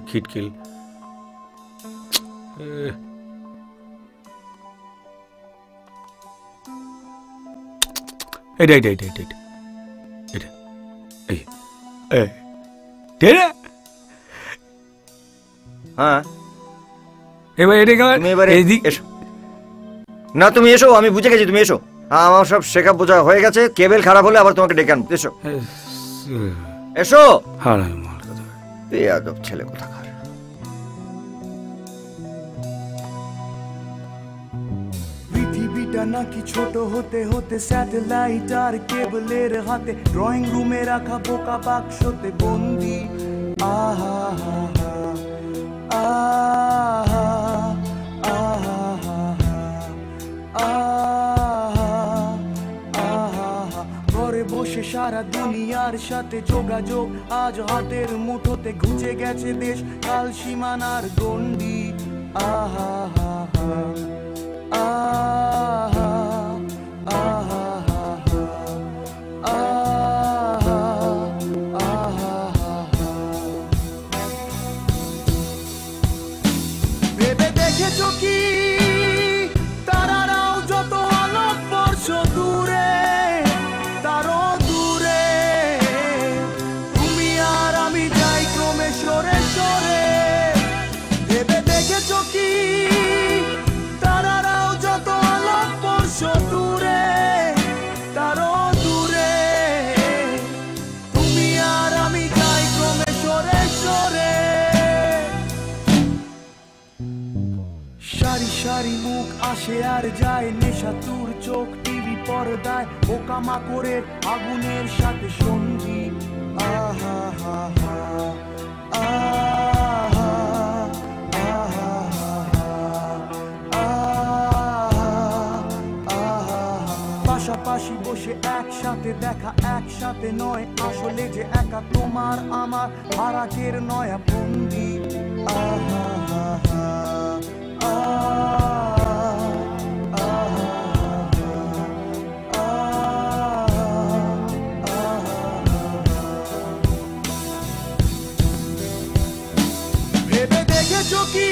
খিটখিল। এটা এটা এটা এটা এটা এটা হ্যাঁ এবার এদিক এসো না, তুমি এসো, আমি বুঝে গেছি তুমি এসো। হ্যাঁ, আমার সব শেখা বোঝা হয়ে গেছে। কেবল খারাপ হলে আবার তোমাকে ডেকে আনবো। এসো এসো। বেয়াদব ছেলে কোথাকার। পৃথিবীটা নাকি ছোট হতে হতে স্যাটেলাইট আর কেবলের হাতে, ড্রয়িং রুমে রাখা বোকা বাক্সতে বন্দি। আহা আহা ঘরে বসে সারা দুনিয়ার সাথে যোগাযোগ আজ হাতের মুঠোতে, ঘুচে গেছে দেশ কাল সীমানার গন্ডি। আহা আহা আহা ভেবে দেখেছো কি তারারাও যত আলোক বর্ষ দূরে, তারও দূরে তুমি আর আমি যাই ক্রমে সরে সরে। ভেবে দেখেছো কি তারারাও যত আলোক বর্ষ দূরে, তারও দূরে তুমি আর আমি যাই ক্রমে সরে সরে। সারি সারি মুখ আসে আর যায়, নেশাতুর চোখ টিভি পর্দায়, পোকামাকড়ের আগুনের সাথে সঙ্গী। আহা হা হা আহা আহা আহা পাশাপাশি বসে একসাথে দেখা, একসাথে নয় আসলে যে একা তোমার আমার ফারাকের নয়া ভঙ্গি। আহা হা হা ভেবে দেখেছো কি